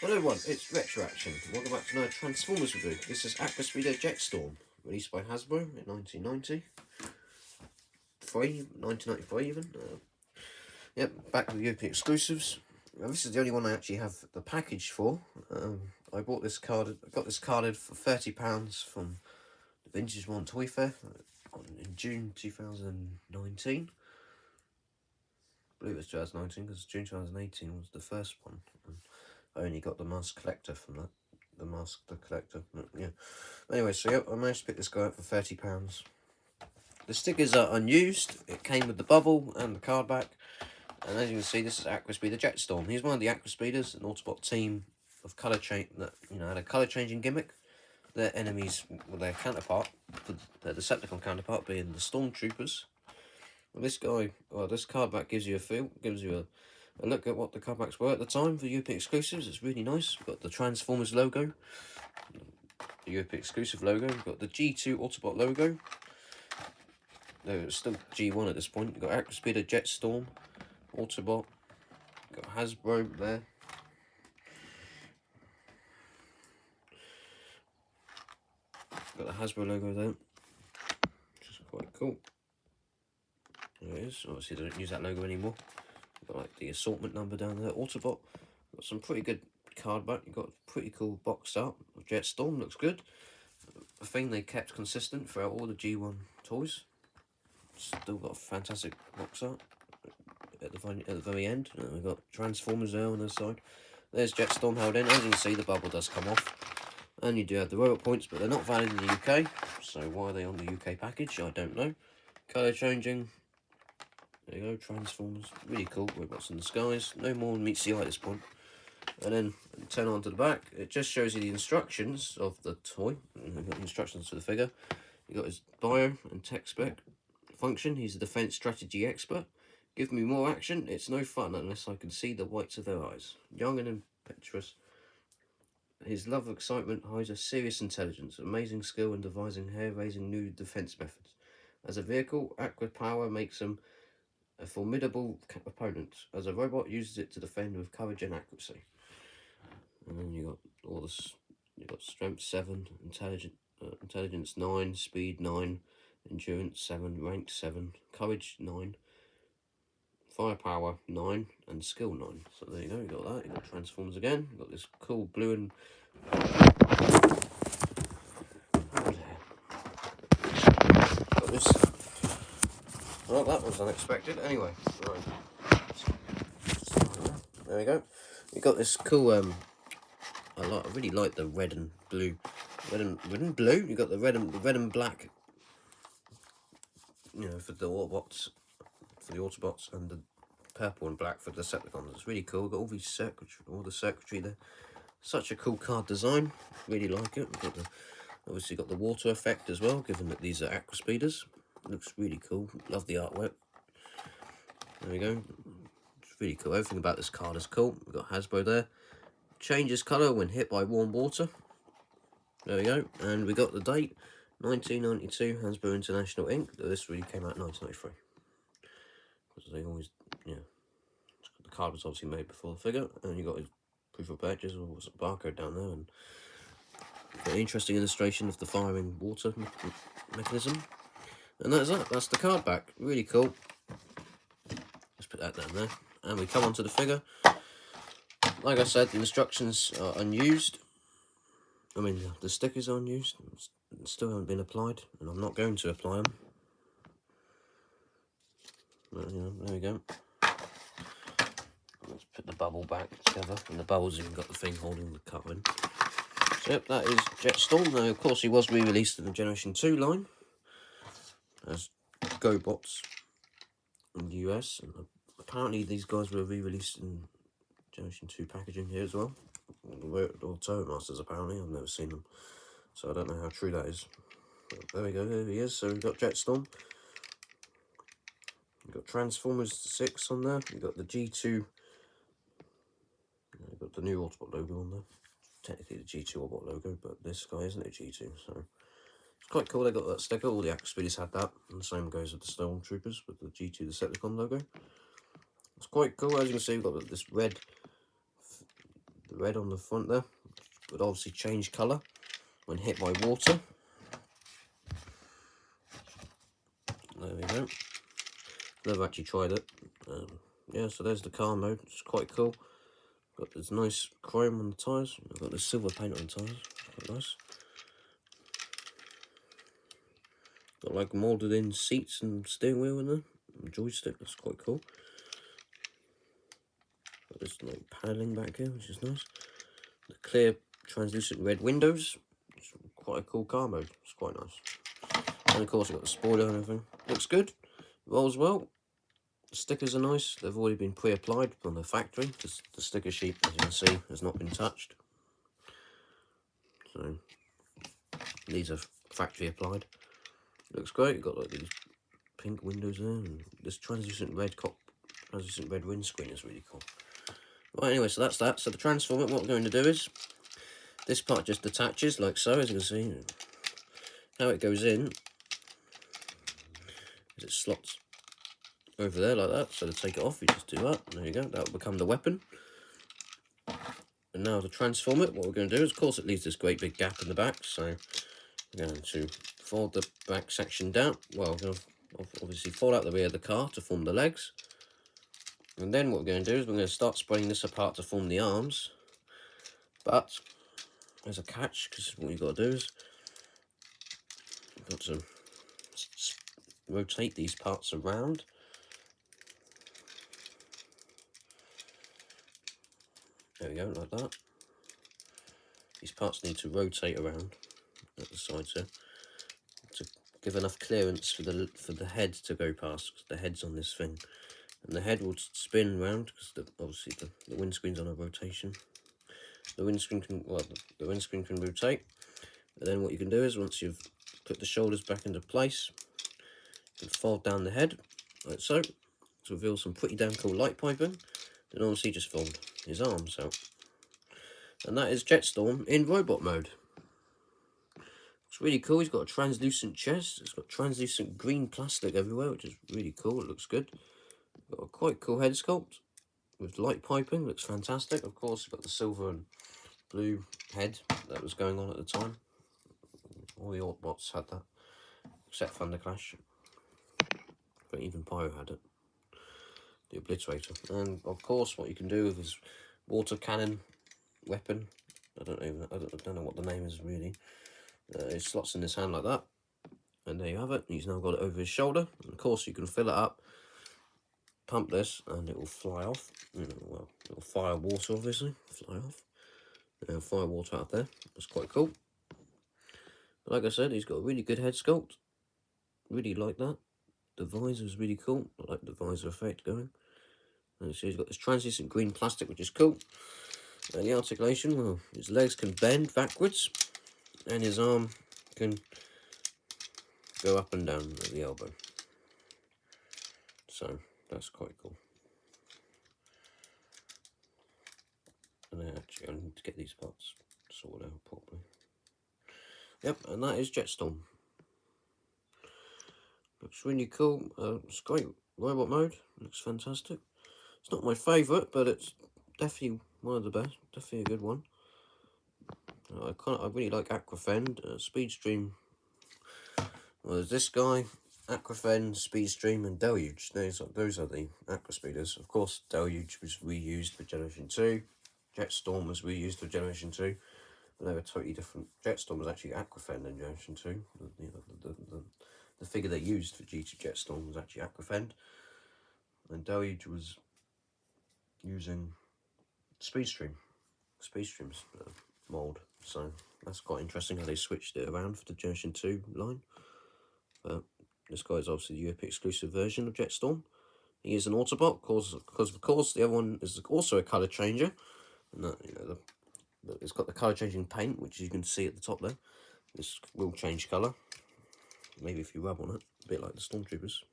Hello everyone, it's Retro Action. Welcome back to another Transformers review. This is Aquaspeeder Jetstorm, released by Hasbro in 1993 even. Yep, back with the European exclusives. Now, this is the only one I actually have the package for. I bought this card. I got this carded for £30 from the Vintage One Toy Fair in June 2019. I believe it was 2019 because June 2018 was the first one. I only got the mask collector from that. The collector. Yeah. Anyway, so yep, I managed to pick this guy up for £30. The stickers are unused. It came with the bubble and the card back. And as you can see, this is Aquaspeeder Jetstorm. He's one of the Aquaspeeders, an Autobot team of colour change that had a colour changing gimmick. Their enemies, well, their counterpart, the Decepticon counterpart, being the Stormtroopers. Well, this guy, well, this card back gives you a feel, gives you a look at what the card backs were at the time for European exclusives. It's really nice. We've got the Transformers logo, the European exclusive logo. We've got the G2 Autobot logo. No, it's still G1 at this point. We've got Aquaspeeder Jetstorm, Autobot. We've got Hasbro there. Got the Hasbro logo there, which is quite cool. There it is. Obviously, they don't use that logo anymore. Got like the assortment number down there. Autobot. Got some pretty good card back. You've got a pretty cool box art of Jetstorm. Looks good. A thing they kept consistent throughout all the G1 toys. Still got a fantastic box art at the very end. And we've got Transformers there on the side. There's Jetstorm held in. As you can see, the bubble does come off. And you do have the robot points, but they're not valid in the UK. So why are they on the UK package? I don't know. Colour changing. There you go, Transformers. Really cool. Robots in the skies. No more meets the eye at this point. And then turn on to the back. It just shows you the instructions of the toy. You've got instructions for the figure. You've got his bio and tech spec function. He's a defense strategy expert. Give me more action. It's no fun unless I can see the whites of their eyes. Young and impetuous. His love of excitement hides a serious intelligence, amazing skill in devising hair-raising new defense methods. As a vehicle, Aqua Power makes him a formidable opponent. As a robot, uses it to defend with courage and accuracy. And then you got all this. You got strength 7, intelligence 9, speed 9, endurance 7, rank 7, courage 9, firepower 9, and skill 9. So there you go. You got that. You got Transformers again. You got this cool blue and got this. Well, that was unexpected. Anyway, right. There we go. You got this cool. I really like the red and blue. Red and blue. You got the red and black. For the Autobots, and the purple and black for the Decepticons. It's really cool. Got all the circuitry there. Such a cool card design. Really like it. Obviously got the water effect as well, given that these are Aquaspeeders. Looks really cool. Love the artwork. There we go. It's really cool. Everything about this card is cool. We've got Hasbro there. Changes colour when hit by warm water. There we go. And we got the date, 1992, Hasbro International Inc. This really came out in 1993. Because they always, the card was obviously made before the figure. And you got his proof of purchase, or was a barcode down there. And got an interesting illustration of the firing water mechanism. And that's that. That's the card back. Really cool. Let's put that down there. And we come onto the figure. Like I said, the instructions are unused. I mean, the stickers are unused. Still haven't been applied, and I'm not going to apply them. But, there we go. Let's put the bubble back together, and the bubble's even got the thing holding the cover in. So, yep, that is Jetstorm. Now, of course, he was re-released in the Generation 2 line as GoBots in the US, and apparently these guys were re-released in Generation 2 packaging here as well. Or Turbo Masters, apparently. I've never seen them, so I don't know how true that is. But there we go, there he is. So we've got Jetstorm. We've got Transformers 6 on there. We've got the G2. We've got the new Autobot logo on there. Technically the G2 Autobot logo, but this guy isn't a G2, so it's quite cool. They got that sticker. All the Aquaspeeders had that, and the same goes with the Stormtroopers with the G2 Decepticon logo. It's quite cool. As you can see, we've got this red the red on the front there. Would obviously change colour when hit by water. There we go. Never actually tried it. Yeah, so there's the car mode. It's quite cool. Got this nice chrome on the tyres. I've got this silver paint on the tyres. Quite nice. Got like moulded in seats and steering wheel in there. And joystick. That's quite cool. Got this like paneling back here, which is nice. The clear translucent red windows. It's quite a cool car mode. It's quite nice. And of course, I've got the spoiler and everything. Looks good. Rolls well. The stickers are nice. They've already been pre-applied from the factory. The sticker sheet, as you can see, has not been touched. So these are factory applied. Looks great. You've got like these pink windows there, and this translucent red windscreen is really cool. Right, anyway, so that's that. So the transformer, what we're going to do is this part just detaches like so, as you can see. How it goes in is it slots over there like that. So to take it off, you just do that. There you go. That will become the weapon. And now to transform it, what we're going to do is, of course, it leaves this great big gap in the back. So we're going to fold the back section down. Well, we're going to obviously fold out the rear of the car to form the legs. And then what we're going to do is we're going to start spreading this apart to form the arms. But there's a catch, because what you've got to do is you've got to rotate these parts around. There we go, like that. These parts need to rotate around at the sides here to give enough clearance for the head to go past, because the head's on this thing. And the head will spin round, because obviously the windscreen's on a rotation. The windscreen can rotate. And then what you can do is, once you've put the shoulders back into place, you can fold down the head, like so, to reveal some pretty damn cool light piping. Then obviously just fold his arms out. And that is Jetstorm in robot mode. It's really cool. He's got a translucent chest. It's got translucent green plastic everywhere, which is really cool. It looks good. Got a quite cool head sculpt with light piping. Looks fantastic. Of course, you've got the silver and blue head that was going on at the time. All the Autobots had that, except Thunderclash. But even Pyro had it. The Obliterator. And of course, what you can do with his water cannon weapon, I don't know what the name is really. It slots in his hand like that, and there you have it. He's now got it over his shoulder. And of course, you can fill it up, pump this, and it will fly off. Well, it will fire water, obviously, fly off. Fire water out there. That's quite cool. But like I said, he's got a really good head sculpt. Really like that. The visor is really cool. I like the visor effect going. And so he's got this translucent green plastic, which is cool. And the articulation, well, his legs can bend backwards, and his arm can go up and down at the elbow. So that's quite cool. And then actually I need to get these parts sorted out properly. Yep, and that is Jetstorm. Looks really cool. It's great robot mode. Looks fantastic. It's not my favourite, but it's definitely one of the best. Definitely a good one. I really like Aquafend, Speedstream. Well, there's this guy, Aquafend, Speedstream, and Deluge. Those are the Aquaspeeders. Of course, Deluge was reused for Generation 2. Jetstorm was reused for Generation 2. But they were totally different. Jetstorm was actually Aquafend in Generation 2. The figure they used for Jetstorm was actually Aquafend. And Deluge was using Speedstream's mould. So that's quite interesting how they switched it around for the Generation 2 line. But this guy is obviously the Europe exclusive version of Jetstorm. He is an Autobot, because of course the other one is also a colour changer. And that, it's got the colour changing paint, which you can see at the top there. This will change colour. Maybe if you rub on it, a bit like the Stormtroopers,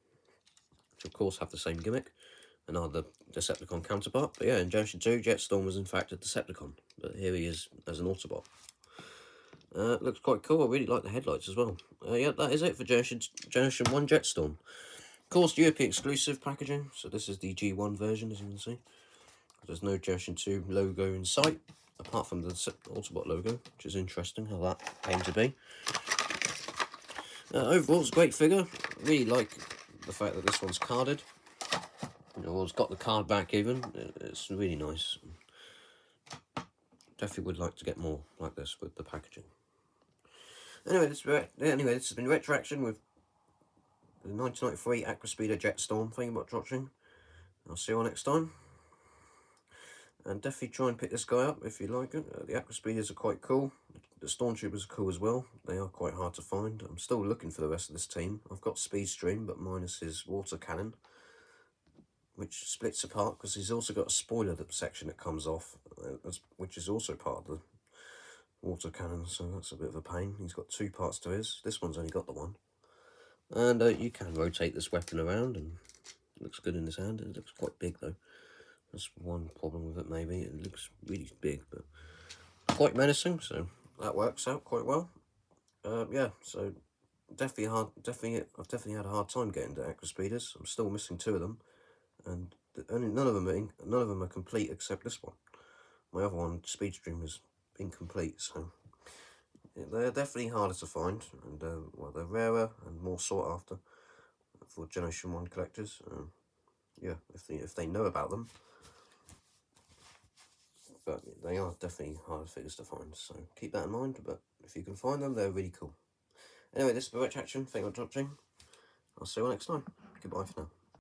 which of course have the same gimmick and are the Decepticon counterpart. But yeah, in Generation 2, Jetstorm was in fact a Decepticon, but here he is as an Autobot. Looks quite cool. I really like the headlights as well. Yeah, that is it for Generation 1 Jetstorm. Of course, European exclusive packaging, so this is the G1 version, as you can see. There's no Generation 2 logo in sight. apart from the Autobot logo, which is interesting how that came to be. Overall, it's a great figure. Really like the fact that this one's carded. You know, it's got the card back even. It's really nice. Definitely would like to get more like this with the packaging. Anyway, this has been Retroaction with the 1993 Aquaspeeder Jetstorm. Thank you much for watching. I'll see you all next time. And definitely try and pick this guy up if you like it. The Aquaspeeders are quite cool. The Stormtroopers are cool as well. They are quite hard to find. I'm still looking for the rest of this team. I've got Speedstream, but minus his water cannon, which splits apart because he's also got a spoiler section that comes off, which is also part of the water cannon, so that's a bit of a pain. He's got two parts to his. This one's only got the one. And you can rotate this weapon around, and it looks good in his hand. It looks quite big though. That's one problem with it, maybe. It looks really big, but quite menacing, so that works out quite well. Yeah, so I've definitely had a hard time getting to Aquaspeeders. I'm still missing two of them, and none of them are complete except this one. My other one, Speedstream, is incomplete, so yeah, they're definitely harder to find, and well, they're rarer and more sought after for Generation 1 collectors. Yeah, if they know about them. But they are definitely harder figures to find, so keep that in mind. But if you can find them, they're really cool. Anyway, this is Retroaction. Thank you for watching. I'll see you all next time. Goodbye for now.